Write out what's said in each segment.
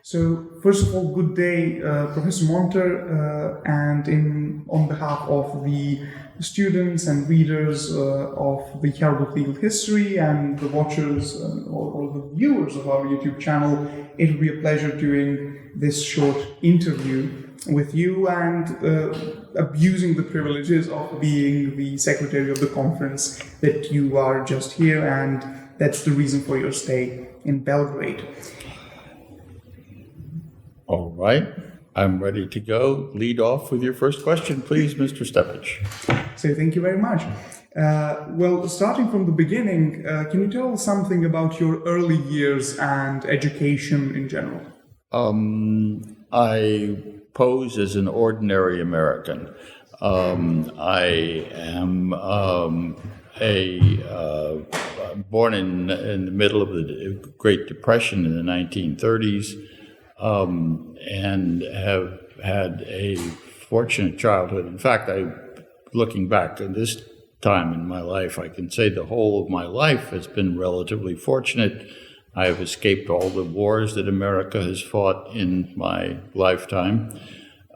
So, first of all, good day, Professor Monter, and on behalf of the students and readers of the Herald of Legal History and the watchers or the viewers of our YouTube channel, it will be a pleasure doing this short interview with you and abusing the privileges of being the secretary of the conference that you are just here, and that's the reason for your stay in Belgrade. All right, I'm ready to go. Lead off with your first question, please, Mr. Stepic. So thank you very much. Well, starting from the beginning, can you tell us something about your early years and education in general? I pose as an ordinary American. I am born in the middle of the Great Depression in the 1930s. And have had a fortunate childhood. In fact, looking back at this time in my life, I can say the whole of my life has been relatively fortunate. I have escaped all the wars that America has fought in my lifetime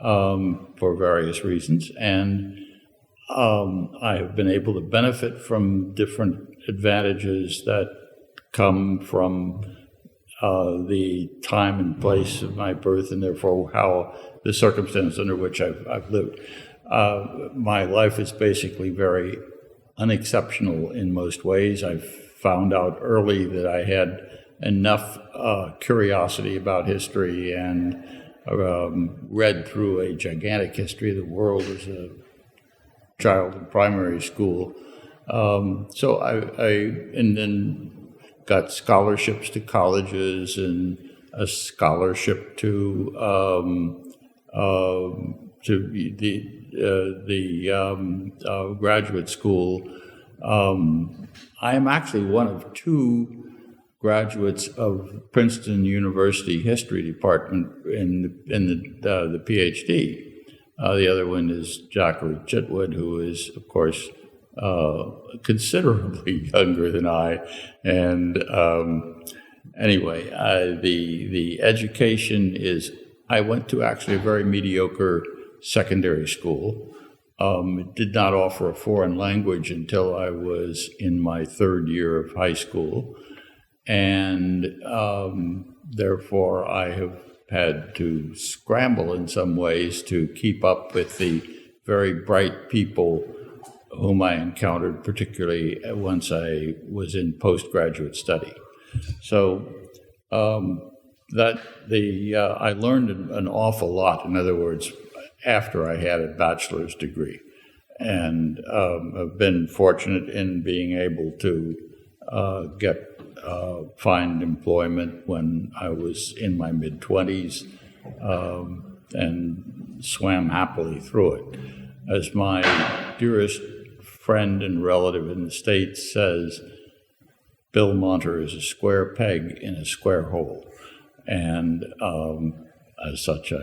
for various reasons, and I have been able to benefit from different advantages that come from the time and place of my birth, and therefore how the circumstance under which I've lived. My life is basically very unexceptional in most ways. I found out early that I had enough curiosity about history and read through a gigantic history of the world as a child in primary school. So and then got scholarships to colleges and a scholarship to the graduate school. I am actually one of two graduates of Princeton University History Department in the PhD. The other one is Zachary Chitwood, who is, of course, considerably younger than I, and anyway, the education is. I went to actually a very mediocre secondary school. It did not offer a foreign language until I was in my third year of high school, and therefore I have had to scramble in some ways to keep up with the very bright people whom I encountered, particularly once I was in postgraduate study. So I learned an awful lot, in other words, after I had a bachelor's degree, and I've been fortunate in being able to find employment when I was in my mid-20s and swam happily through it. As my dearest friend and relative in the States says, Bill Monter is a square peg in a square hole. And as such,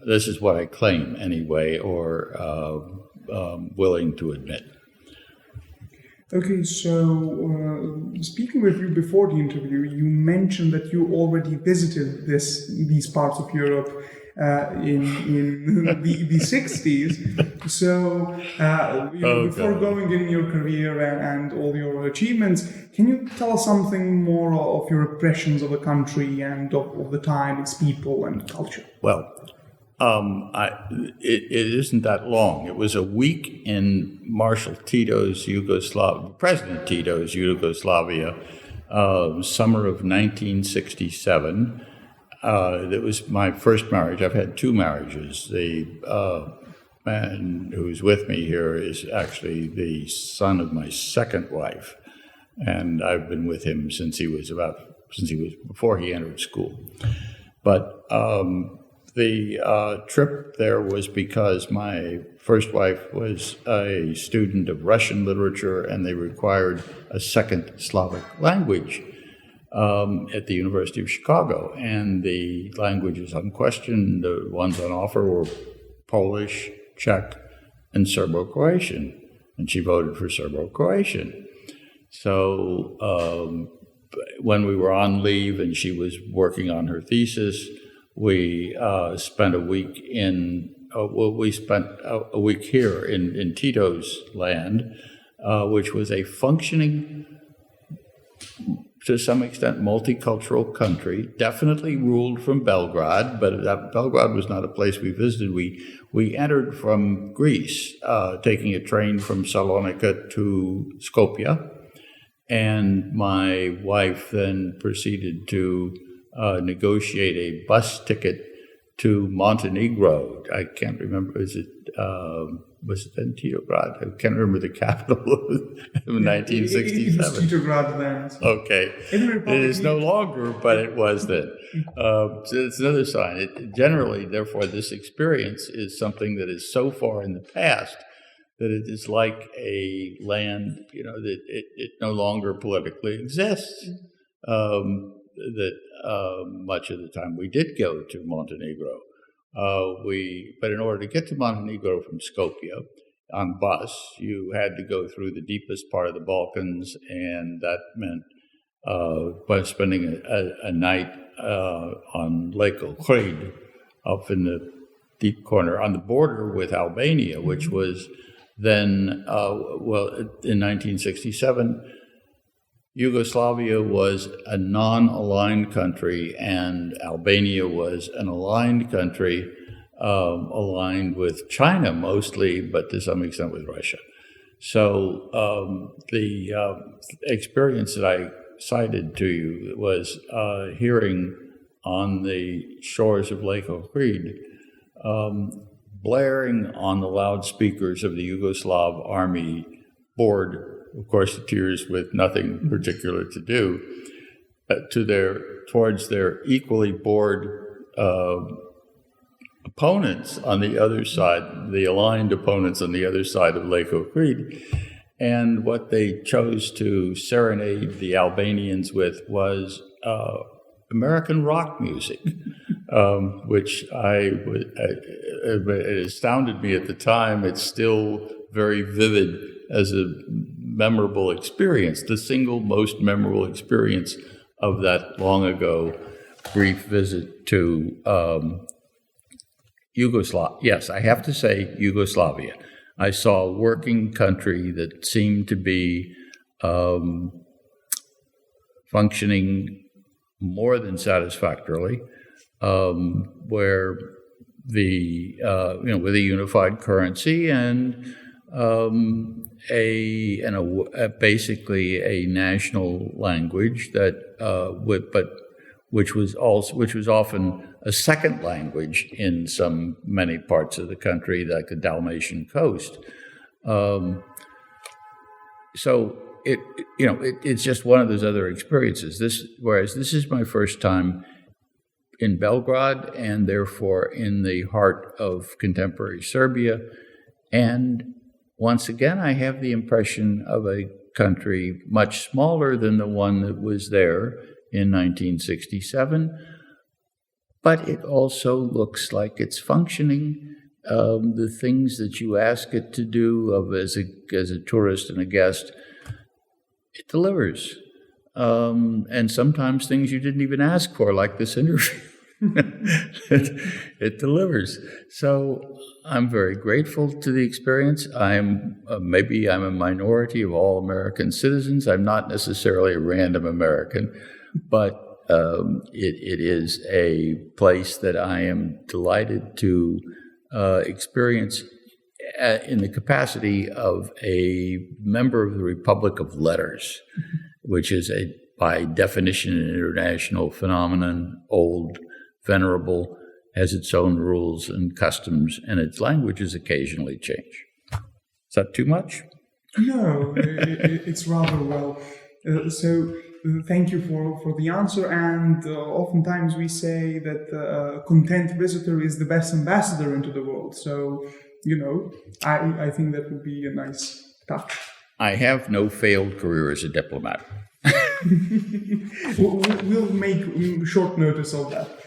this is what I claim anyway, or willing to admit. Okay, so speaking with you before the interview, you mentioned that you already visited these parts of Europe in the 60s. So before going in your career and all your achievements, can you tell us something more of your impressions of the country and of the time, its people and culture? Well, it isn't that long. It was a week in Marshal Tito's President Tito's Yugoslavia, summer of 1967. That was my first marriage. I've had two marriages. The man who's with me here is actually the son of my second wife, and I've been with him since he was before he entered school. But the trip there was because my first wife was a student of Russian literature, and they required a second Slavic language at the University of Chicago, and the languages unquestioned, the ones on offer were Polish, Czech, and Serbo-Croatian, and she voted for Serbo-Croatian. So when we were on leave and she was working on her thesis, we spent a week we spent a week here in Tito's land, which was a functioning, to some extent, multicultural country, definitely ruled from Belgrade, but Belgrade was not a place we visited. We entered from Greece, taking a train from Salonika to Skopje, and my wife then proceeded to negotiate a bus ticket to Montenegro. I can't remember, was it then Titograd? I can't remember the capital of 1967. It was Titograd then. So. Okay. It is no longer, but it was then. So it's another sign. Generally, therefore, this experience is something that is so far in the past that it is like a land, that it no longer politically exists. Much of the time we did go to Montenegro. But in order to get to Montenegro from Skopje on bus, you had to go through the deepest part of the Balkans, and that meant by spending a night on Lake Ohrid, up in the deep corner on the border with Albania, which was then, in 1967, Yugoslavia was a non-aligned country, and Albania was an aligned country, aligned with China mostly, but to some extent with Russia. So the experience that I cited to you was hearing on the shores of Lake Ohrid, blaring on the loudspeakers of the Yugoslav army board, of course, with nothing particular to do, towards their equally bored opponents on the other side, the aligned opponents on the other side of Lake Ohrid. And what they chose to serenade the Albanians with was American rock music, which it astounded me at the time. It's still very vivid as a memorable experience, the single most memorable experience of that long ago brief visit to Yugoslavia. Yes, I have to say Yugoslavia. I saw a working country that seemed to be functioning more than satisfactorily, where with a unified currency and basically a national language which was often a second language in many parts of the country, like the Dalmatian coast. So it's just one of those other experiences. Whereas this is my first time in Belgrade, and therefore in the heart of contemporary Serbia, and once again, I have the impression of a country much smaller than the one that was there in 1967, but it also looks like it's functioning. The things that you ask it to do as a tourist and a guest, it delivers. And sometimes things you didn't even ask for, like this interview. it delivers. So I'm very grateful to the experience. Maybe I'm a minority of all American citizens. I'm not necessarily a random American, but it is a place that I am delighted to experience in the capacity of a member of the Republic of Letters, which is by definition an international phenomenon, old, venerable, has its own rules and customs, and its languages occasionally change. Is that too much? No, it's rather well. So thank you for the answer. And oftentimes we say that a content visitor is the best ambassador into the world. So, I think that would be a nice touch. I have no failed career as a diplomat. We'll make short notice of that.